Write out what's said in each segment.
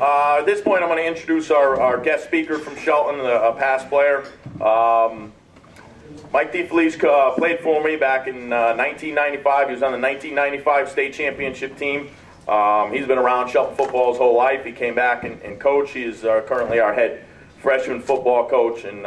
At this point, I'm going to introduce our guest speaker from Shelton, a past player. Mike DeFelice played for me back in 1995. He was on the 1995 state championship team. He's been around Shelton football his whole life. He came back and coached. He is currently our head freshman football coach, and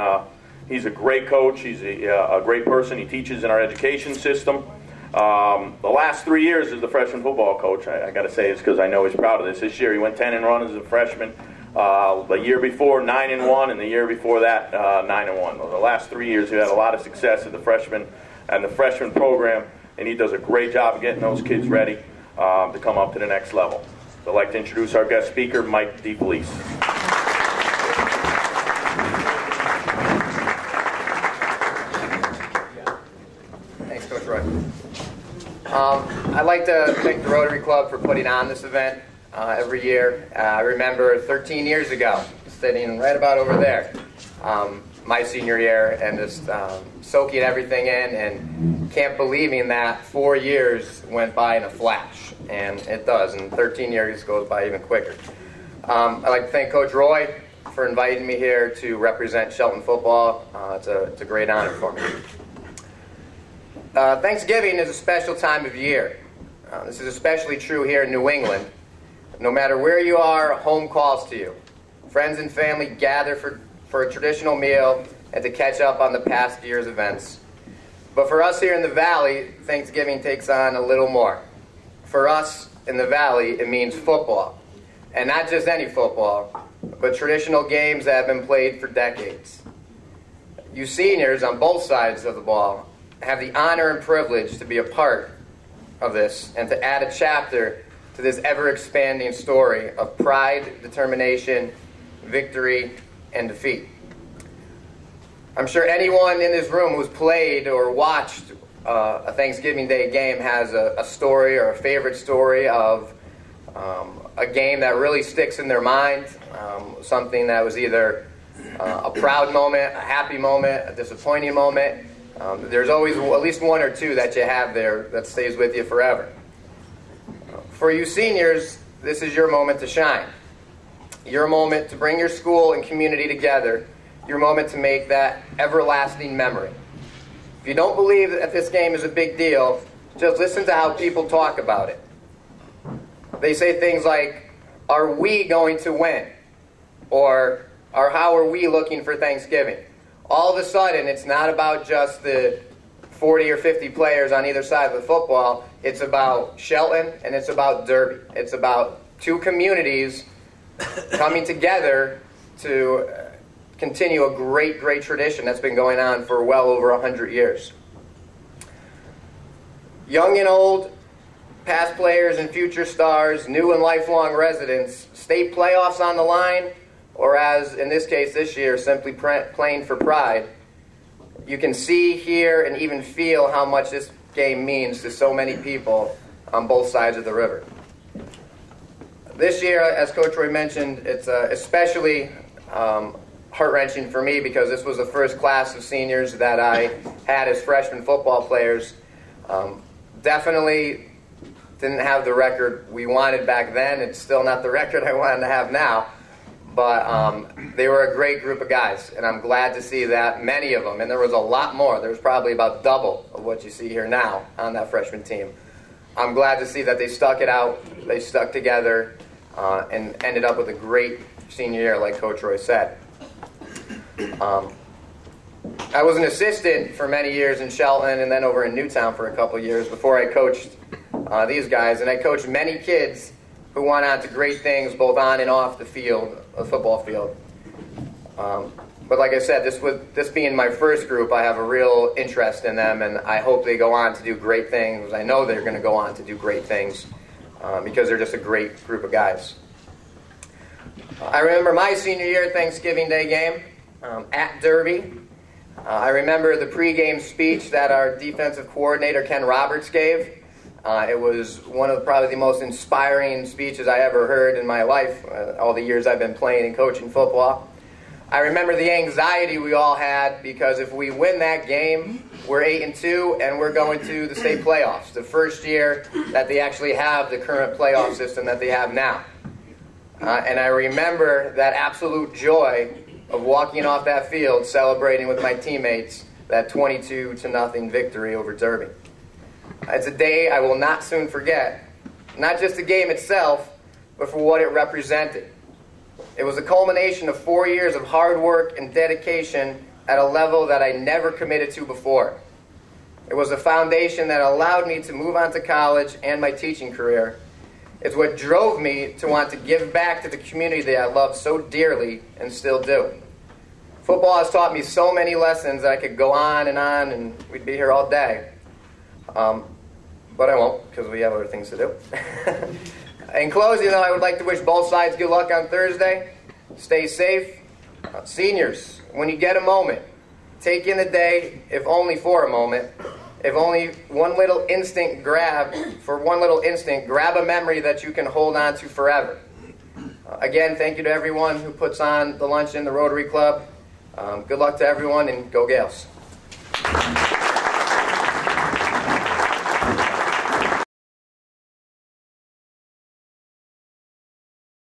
he's a great coach. He's a great person. He teaches in our education system. The last 3 years as the freshman football coach, I got to say, is because I know he's proud of this. This year he went 10-1 as a freshman. The year before 9-1, and the year before that 9-1. The last 3 years he had a lot of success at the freshman program, and he does a great job of getting those kids ready to come up to the next level. So I'd like to introduce our guest speaker, Mike DeFelice. Thanks, Coach Roy. I'd like to thank the Rotary Club for putting on this event every year. I remember 13 years ago, sitting right about over there, my senior year, and just soaking everything in, and can't believing that 4 years went by in a flash, and it does, and 13 years goes by even quicker. I'd like to thank Coach Roy for inviting me here to represent Shelton football. It's a great honor for me. Thanksgiving is a special time of year. This is especially true here in New England. No matter where you are, home calls to you. Friends and family gather for a traditional meal and to catch up on the past year's events. But for us here in the Valley, Thanksgiving takes on a little more. For us in the Valley, it means football. And not just any football, but traditional games that have been played for decades. You seniors on both sides of the ball have the honor and privilege to be a part of this and to add a chapter to this ever-expanding story of pride, determination, victory, and defeat. I'm sure anyone in this room who's played or watched a Thanksgiving Day game has a story or a favorite story of a game that really sticks in their mind, something that was either a proud moment, a happy moment, a disappointing moment. There's always at least one or two that you have there that stays with you forever. For you seniors, this is your moment to shine. Your moment to bring your school and community together. Your moment to make that everlasting memory. If you don't believe that this game is a big deal, just listen to how people talk about it. They say things like, "Are we going to win?" Or how are we looking for Thanksgiving? All of a sudden, it's not about just the 40 or 50 players on either side of the football. It's about Shelton and it's about Derby. It's about two communities coming together to continue a great, great tradition that's been going on for well over 100 years. Young and old, past players and future stars, new and lifelong residents, state playoffs on the line, or as in this case this year, simply playing for pride. You can see, hear, and even feel how much this game means to so many people on both sides of the river. This year, as Coach Roy mentioned, it's especially heart-wrenching for me because this was the first class of seniors that I had as freshman football players. Definitely didn't have the record we wanted back then. It's still not the record I wanted to have now. But they were a great group of guys, and I'm glad to see that many of them, and there was a lot more. There was probably about double of what you see here now on that freshman team. I'm glad to see that they stuck it out, they stuck together, and ended up with a great senior year, like Coach Roy said. I was an assistant for many years in Shelton and then over in Newtown for a couple of years before I coached these guys, and I coached many kids who went on to great things both on and off the field, the football field. But like I said, this being my first group, I have a real interest in them, and I hope they go on to do great things. I know they're going to go on to do great things because they're just a great group of guys. I remember my senior year Thanksgiving Day game at Derby. I remember the pregame speech that our defensive coordinator, Ken Roberts, gave. It was one of probably the most inspiring speeches I ever heard in my life, all the years I've been playing and coaching football. I remember the anxiety we all had because if we win that game, we're 8-2 and we're going to the state playoffs, the first year that they actually have the current playoff system that they have now. And I remember that absolute joy of walking off that field celebrating with my teammates that 22-0 victory over Derby. It's a day I will not soon forget, not just the game itself, but for what it represented. It was a culmination of 4 years of hard work and dedication at a level that I never committed to before. It was a foundation that allowed me to move on to college and my teaching career. It's what drove me to want to give back to the community that I love so dearly and still do. Football has taught me so many lessons that I could go on, and we'd be here all day. But I won't, because we have other things to do. In closing, though, I would like to wish both sides good luck on Thursday. Stay safe. Seniors, when you get a moment, take in the day, if only for a moment. If only one little instant, grab a memory that you can hold on to forever. Again, thank you to everyone who puts on the Luncheon, the Rotary Club. Good luck to everyone, and go Gales.